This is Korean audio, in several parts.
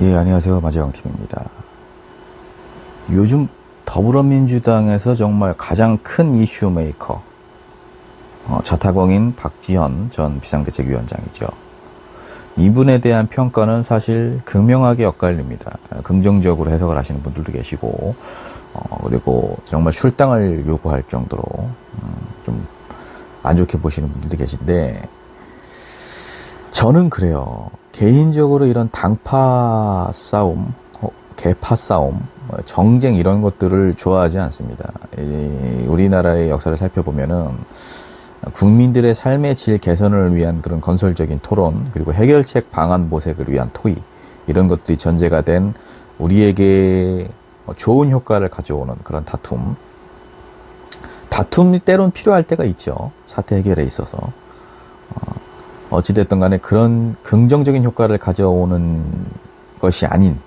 예, 안녕하세요. 마재영팀입니다. 요즘 더불어민주당에서 정말 가장 큰 이슈 메이커, 자타공인 박지원 전 비상대책위원장이죠. 이분에 대한 평가는 사실 극명하게 엇갈립니다. 긍정적으로 해석을 하시는 분들도 계시고, 그리고 정말 출당을 요구할 정도로 좀 안 좋게 보시는 분들도 계신데, 저는 그래요. 개인적으로 이런 당파 싸움, 계파 싸움, 정쟁 이런 것들을 좋아하지 않습니다. 우리나라의 역사를 살펴보면은 국민들의 삶의 질 개선을 위한 그런 건설적인 토론, 그리고 해결책 방안 모색을 위한 토의, 이런 것들이 전제가 된 우리에게 좋은 효과를 가져오는 그런 다툼이 때론 필요할 때가 있죠. 사태 해결에 있어서. 어찌됐든 간에 그런 긍정적인 효과를 가져오는 것이 아닌,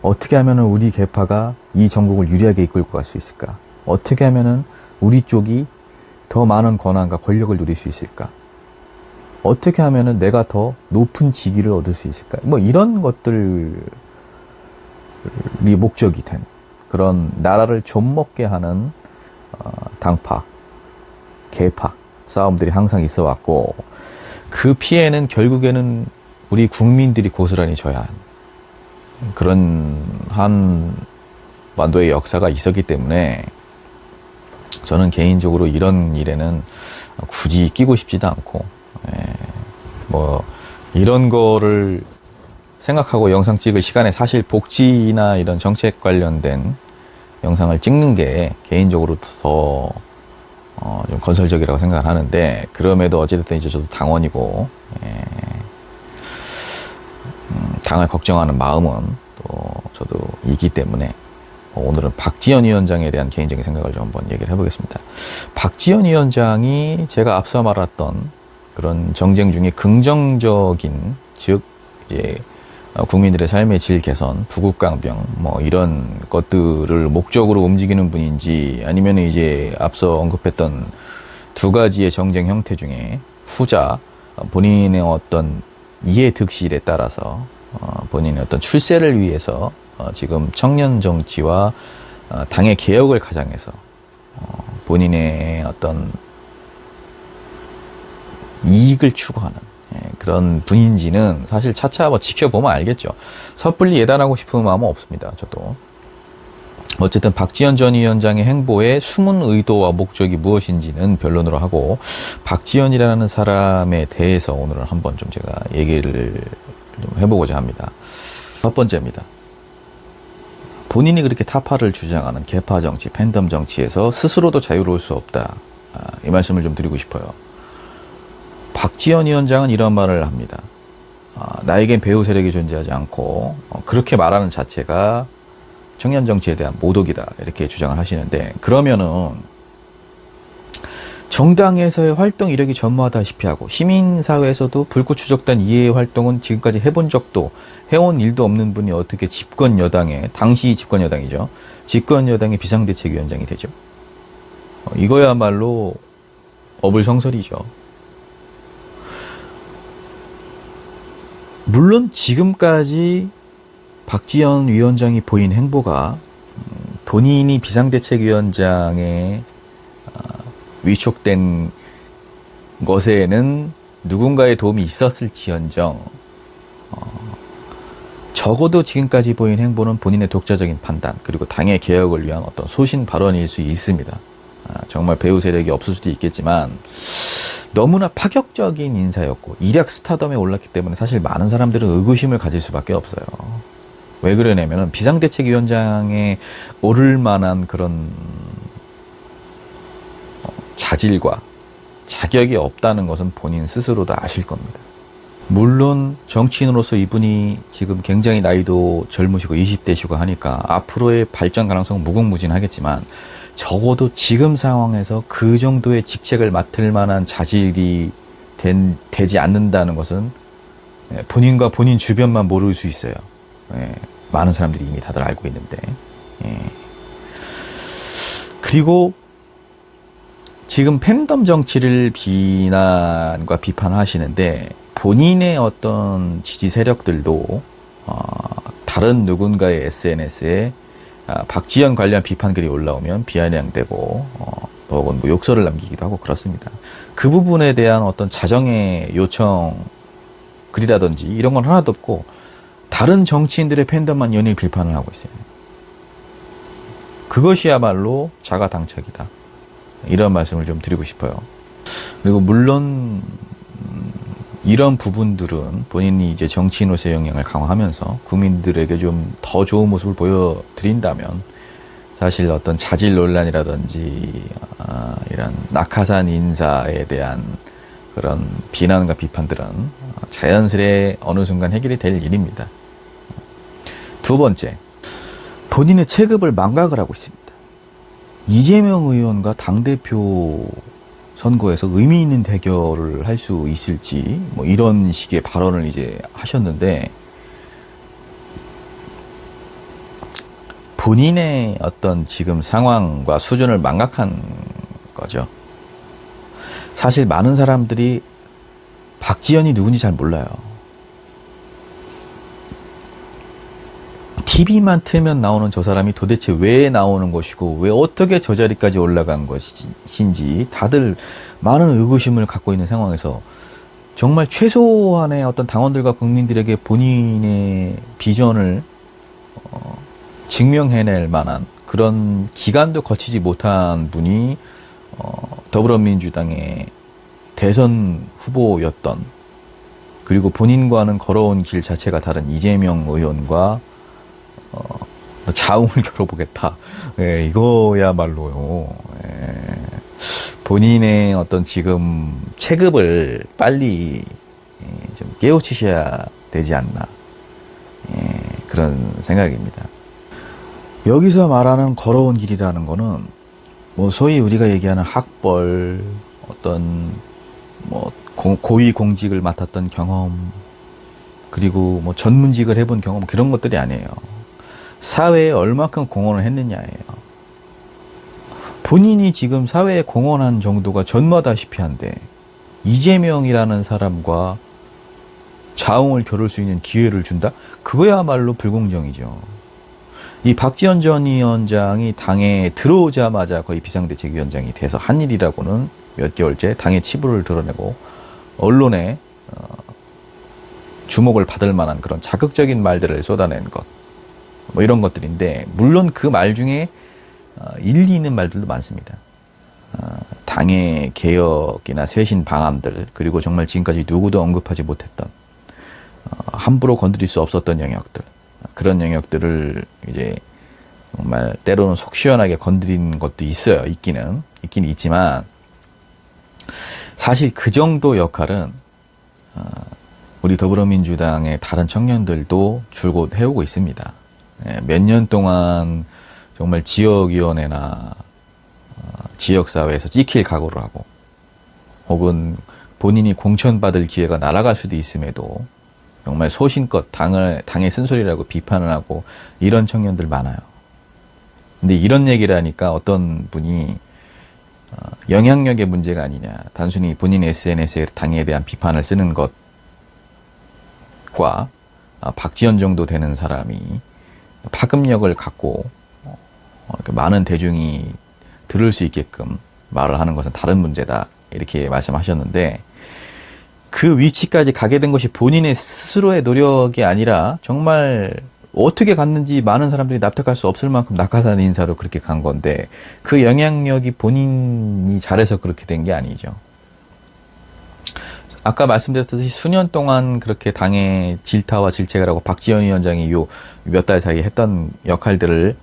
어떻게 하면 우리 계파가 이 전국을 유리하게 이끌고 갈 수 있을까? 어떻게 하면 우리 쪽이 더 많은 권한과 권력을 누릴 수 있을까? 어떻게 하면 내가 더 높은 직위를 얻을 수 있을까? 뭐 이런 것들이 목적이 된 그런 나라를 좀먹게 하는 당파, 계파 싸움들이 항상 있어 왔고, 그 피해는 결국에는 우리 국민들이 고스란히 져야 한 그런 한반도의 역사가 있었기 때문에, 저는 개인적으로 이런 일에는 굳이 끼고 싶지도 않고, 뭐 이런 거를 생각하고 영상 찍을 시간에 사실 복지나 이런 정책 관련된 영상을 찍는 게 개인적으로 더 좀 건설적이라고 생각을 하는데, 그럼에도 어찌됐든 이제 저도 당원이고, 당을 걱정하는 마음은 또 저도 있기 때문에, 오늘은 박지원 위원장에 대한 개인적인 생각을 좀 한번 얘기를 해보겠습니다. 박지원 위원장이 제가 앞서 말했던 그런 정쟁 중에 긍정적인, 즉 이제 국민들의 삶의 질 개선, 부국강병, 뭐 이런 것들을 목적으로 움직이는 분인지, 아니면 이제 앞서 언급했던 두 가지의 정쟁 형태 중에 후자, 본인의 어떤 이해득실에 따라서 본인의 어떤 출세를 위해서 지금 청년 정치와 당의 개혁을 가장해서 본인의 어떤 이익을 추구하는 그런 분인지는 사실 차차 뭐 지켜보면 알겠죠. 섣불리 예단하고 싶은 마음은 없습니다. 저도. 어쨌든 박지원 전 위원장의 행보의 숨은 의도와 목적이 무엇인지는 변론으로 하고, 박지원이라는 사람에 대해서 오늘은 한번 좀 제가 얘기를 좀 해보고자 합니다. 첫 번째입니다. 본인이 그렇게 타파를 주장하는 계파 정치, 팬덤 정치에서 스스로도 자유로울 수 없다. 이 말씀을 좀 드리고 싶어요. 박지원 위원장은 이런 말을 합니다. 나에겐 배후 세력이 존재하지 않고 그렇게 말하는 자체가 청년 정치에 대한 모독이다, 이렇게 주장을 하시는데, 그러면은 정당에서의 활동 이력이 전무하다시피 하고, 시민사회에서도 불꽃 추적단 이해의 활동은 지금까지 해본 적도, 해온 일도 없는 분이 어떻게 집권 여당의, 당시 집권 여당이죠, 집권 여당의 비상대책위원장이 되죠? 이거야말로 어불성설이죠. 물론 지금까지 박지원 위원장이 보인 행보가 본인이 비상대책위원장에 위촉된 것에는 누군가의 도움이 있었을지언정, 적어도 지금까지 보인 행보는 본인의 독자적인 판단, 그리고 당의 개혁을 위한 어떤 소신 발언일 수 있습니다. 정말 배후 세력이 없을 수도 있겠지만, 너무나 파격적인 인사였고 일약 스타덤에 올랐기 때문에 사실 많은 사람들은 의구심을 가질 수밖에 없어요. 왜 그러냐면은 비상대책위원장에 오를 만한 그런 자질과 자격이 없다는 것은 본인 스스로도 아실 겁니다. 물론 정치인으로서 이분이 지금 굉장히 나이도 젊으시고 20대시고 하니까 앞으로의 발전 가능성은 무궁무진하겠지만, 적어도 지금 상황에서 그 정도의 직책을 맡을 만한 자질이 되지 않는다는 것은 본인과 본인 주변만 모를 수 있어요. 많은 사람들이 이미 다들 알고 있는데. 그리고 지금 팬덤 정치를 비난과 비판하시는데, 본인의 어떤 지지 세력들도 다른 누군가의 SNS에 박지원 관련 비판글이 올라오면 비아냥대고 혹은 뭐 욕설을 남기기도 하고 그렇습니다. 그 부분에 대한 어떤 자정의 요청 글이라든지 이런 건 하나도 없고 다른 정치인들의 팬덤만 연일 비판을 하고 있어요. 그것이야말로 자가당착이다. 이런 말씀을 좀 드리고 싶어요. 그리고 물론 이런 부분들은 본인이 이제 정치인으로서의 영향을 강화하면서 국민들에게 좀 더 좋은 모습을 보여드린다면 사실 어떤 자질 논란이라든지 이런 낙하산 인사에 대한 그런 비난과 비판들은 자연스레 어느 순간 해결이 될 일입니다. 두 번째, 본인의 체급을 망각을 하고 있습니다. 이재명 의원과 당대표 선거에서 의미 있는 대결을 할 수 있을지 뭐 이런 식의 발언을 이제 하셨는데 본인의 어떤 지금 상황과 수준을 망각한 거죠. 사실 많은 사람들이 박지원이 누군지 잘 몰라요. TV만 틀면 나오는 저 사람이 도대체 왜 나오는 것이고 왜 어떻게 저 자리까지 올라간 것인지 다들 많은 의구심을 갖고 있는 상황에서 정말 최소한의 어떤 당원들과 국민들에게 본인의 비전을 증명해낼 만한 그런 기간도 거치지 못한 분이 더불어민주당의 대선 후보였던 그리고 본인과는 걸어온 길 자체가 다른 이재명 의원과 자웅을 겨뤄보겠다. 예, 이거야말로요. 예, 본인의 어떤 지금 체급을 빨리 좀 깨우치셔야 되지 않나. 예, 그런 생각입니다. 여기서 말하는 걸어온 길이라는 거는 뭐 소위 우리가 얘기하는 학벌, 어떤 뭐 고위 공직을 맡았던 경험, 그리고 뭐 전문직을 해본 경험 그런 것들이 아니에요. 사회에 얼마큼 공헌을 했느냐예요. 본인이 지금 사회에 공헌한 정도가 전무하다시피 한데 이재명이라는 사람과 자웅을 겨룰 수 있는 기회를 준다? 그거야말로 불공정이죠. 이 박지원 전 위원장이 당에 들어오자마자 거의 비상대책위원장이 돼서 한 일이라고는 몇 개월째 당의 치부를 드러내고 언론에 주목을 받을 만한 그런 자극적인 말들을 쏟아낸 것, 뭐 이런 것들인데 물론 그 말 중에 일리 있는 말들도 많습니다. 당의 개혁이나 쇄신 방안들 그리고 정말 지금까지 누구도 언급하지 못했던 함부로 건드릴 수 없었던 영역들, 그런 영역들을 이제 정말 때로는 속 시원하게 건드린 것도 있어요. 있긴 있지만 사실 그 정도 역할은 우리 더불어민주당의 다른 청년들도 줄곧 해오고 있습니다. 몇 년 동안 정말 지역위원회나 지역사회에서 찍힐 각오를 하고 혹은 본인이 공천받을 기회가 날아갈 수도 있음에도 정말 소신껏 당의 쓴소리라고 비판을 하고 이런 청년들 많아요. 근데 이런 얘기를 하니까 어떤 분이 영향력의 문제가 아니냐, 단순히 본인 SNS에 당에 대한 비판을 쓰는 것과 박지원 정도 되는 사람이 파급력을 갖고 많은 대중이 들을 수 있게끔 말을 하는 것은 다른 문제다, 이렇게 말씀하셨는데 그 위치까지 가게 된 것이 본인의 스스로의 노력이 아니라 정말 어떻게 갔는지 많은 사람들이 납득할 수 없을 만큼 낙하산 인사로 그렇게 간 건데 그 영향력이 본인이 잘해서 그렇게 된 게 아니죠. 아까 말씀드렸듯이 수년 동안 그렇게 당의 질타와 질책을 하고 박지원 위원장이 요 몇 달 사이에 했던 역할들을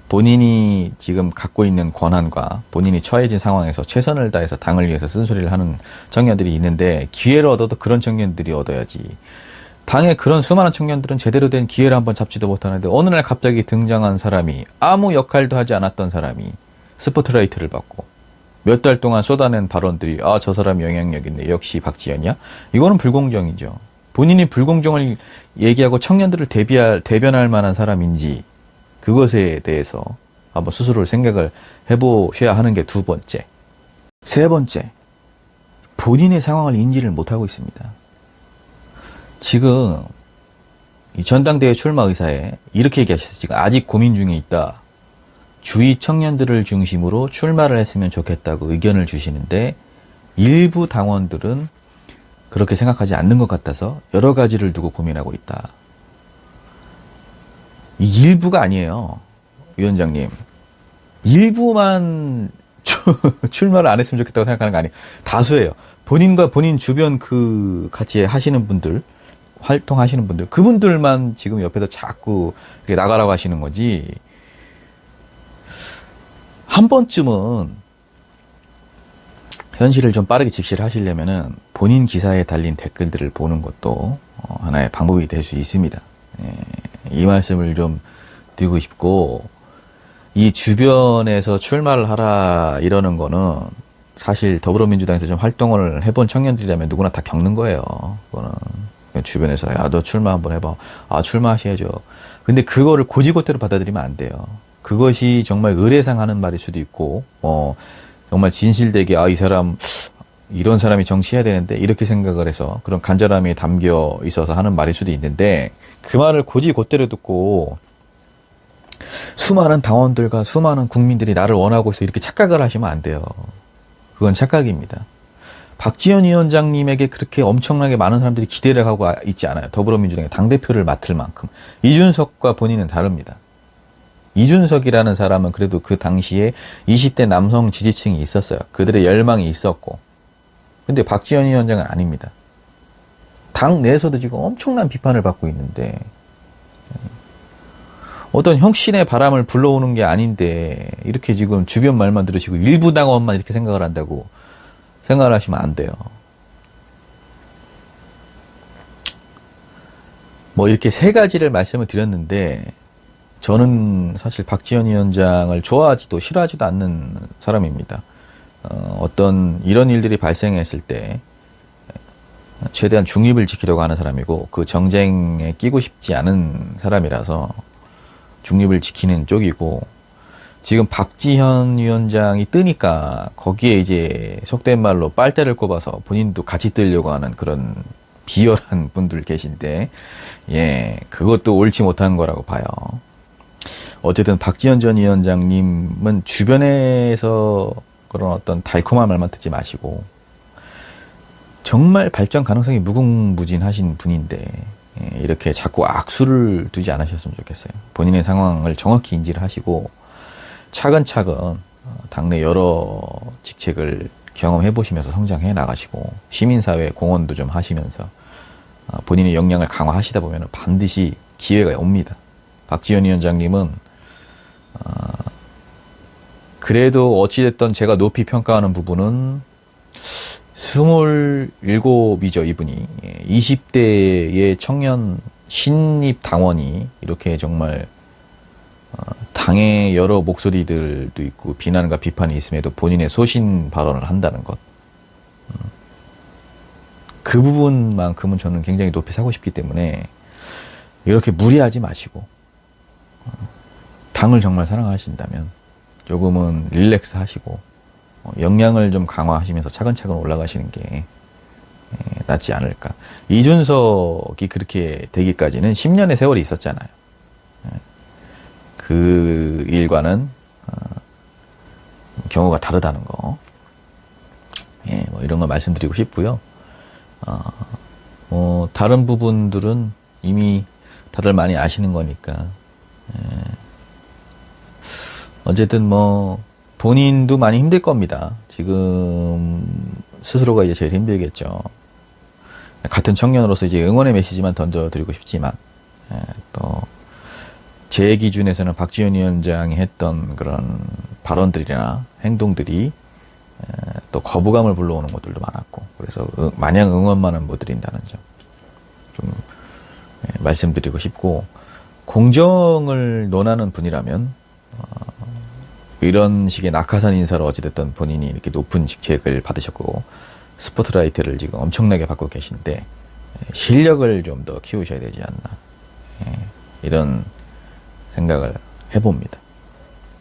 본인이 지금 갖고 있는 권한과 본인이 처해진 상황에서 최선을 다해서 당을 위해서 쓴소리를 하는 청년들이 있는데 기회를 얻어도 그런 청년들이 얻어야지. 당의 그런 수많은 청년들은 제대로 된 기회를 한번 잡지도 못하는데 어느 날 갑자기 등장한 사람이 아무 역할도 하지 않았던 사람이 스포트라이트를 받고 몇 달 동안 쏟아낸 발언들이 저 사람이 영향력 있네, 역시 박지원이야? 이거는 불공정이죠. 본인이 불공정을 얘기하고 청년들을 대변할 만한 사람인지 그것에 대해서 한번 스스로 생각을 해보셔야 하는 게 두 번째. 세 번째, 본인의 상황을 인지를 못하고 있습니다. 지금 이 전당대회 출마 의사에 이렇게 얘기하셨어요. 지금 아직 고민 중에 있다. 주위 청년들을 중심으로 출마를 했으면 좋겠다고 의견을 주시는데 일부 당원들은 그렇게 생각하지 않는 것 같아서 여러 가지를 두고 고민하고 있다. 이 일부가 아니에요. 위원장님. 일부만 출마를 안 했으면 좋겠다고 생각하는 거 아니에요. 다수예요. 본인과 본인 주변 그 같이 하시는 분들, 활동하시는 분들, 그분들만 지금 옆에서 자꾸 이렇게 나가라고 하시는 거지. 한 번쯤은 현실을 좀 빠르게 직시를 하시려면은 본인 기사에 달린 댓글들을 보는 것도 하나의 방법이 될 수 있습니다. 예, 이 말씀을 좀 드리고 싶고, 이 주변에서 출마를 하라 이러는 거는 사실 더불어민주당에서 좀 활동을 해본 청년들이라면 누구나 다 겪는 거예요. 그거는 주변에서 야, 너 출마 한번 해봐. 아, 출마하셔야죠. 근데 그거를 고지고대로 받아들이면 안 돼요. 그것이 정말 의례상 하는 말일 수도 있고, 정말 진실되게 아, 이 사람 이런 사람이 정치해야 되는데 이렇게 생각을 해서 그런 간절함이 담겨 있어서 하는 말일 수도 있는데, 그 말을 고지고대로 듣고 수많은 당원들과 수많은 국민들이 나를 원하고 있어 이렇게 착각을 하시면 안 돼요. 그건 착각입니다. 박지원 위원장님에게 그렇게 엄청나게 많은 사람들이 기대를 하고 있지 않아요. 더불어민주당의 당대표를 맡을 만큼. 이준석과 본인은 다릅니다. 이준석이라는 사람은 그래도 그 당시에 20대 남성 지지층이 있었어요. 그들의 열망이 있었고. 근데 박지원 위원장은 아닙니다. 당 내에서도 지금 엄청난 비판을 받고 있는데, 어떤 혁신의 바람을 불러오는 게 아닌데 이렇게 지금 주변 말만 들으시고 일부 당원만 이렇게 생각을 한다고 생각을 하시면 안 돼요. 뭐 이렇게 세 가지를 말씀을 드렸는데, 저는 사실 박지원 위원장을 좋아하지도 싫어하지도 않는 사람입니다. 어떤 이런 일들이 발생했을 때 최대한 중립을 지키려고 하는 사람이고, 그 정쟁에 끼고 싶지 않은 사람이라서 중립을 지키는 쪽이고, 지금 박지현 위원장이 뜨니까 거기에 이제 속된 말로 빨대를 꼽아서 본인도 같이 뜨려고 하는 그런 비열한 분들 계신데, 예, 그것도 옳지 못한 거라고 봐요. 어쨌든 박지현 전 위원장님은 주변에서 그런 어떤 달콤한 말만 듣지 마시고, 정말 발전 가능성이 무궁무진하신 분인데 이렇게 자꾸 악수를 두지 않으셨으면 좋겠어요. 본인의 상황을 정확히 인지를 하시고 차근차근 당내 여러 직책을 경험해 보시면서 성장해 나가시고, 시민사회 공헌도 좀 하시면서 본인의 역량을 강화하시다 보면 반드시 기회가 옵니다. 박지원 위원장님은 그래도 어찌됐든 제가 높이 평가하는 부분은 27이죠, 이분이. 20대의 청년 신입 당원이 이렇게 정말 당의 여러 목소리들도 있고 비난과 비판이 있음에도 본인의 소신 발언을 한다는 것. 그 부분만큼은 저는 굉장히 높이 사고 싶기 때문에 이렇게 무리하지 마시고, 당을 정말 사랑하신다면 조금은 릴렉스 하시고 역량을 좀 강화하시면서 차근차근 올라가시는 게 낫지 않을까. 이준석이 그렇게 되기까지는 10년의 세월이 있었잖아요. 그 일과는 경우가 다르다는 거. 예, 뭐 이런 거 말씀드리고 싶고요. 다른 부분들은 이미 다들 많이 아시는 거니까. 어쨌든 뭐 본인도 많이 힘들 겁니다. 지금 스스로가 이제 제일 힘들겠죠. 같은 청년으로서 이제 응원의 메시지만 던져드리고 싶지만, 또 제 기준에서는 박지원 위원장이 했던 그런 발언들이나 행동들이 또 거부감을 불러오는 것들도 많았고, 그래서 마냥 응원만은 못 드린다는 점 좀 말씀드리고 싶고, 공정을 논하는 분이라면 이런 식의 낙하산 인사로 어찌됐든 본인이 이렇게 높은 직책을 받으셨고 스포트라이트를 지금 엄청나게 받고 계신데 실력을 좀 더 키우셔야 되지 않나, 이런 생각을 해봅니다.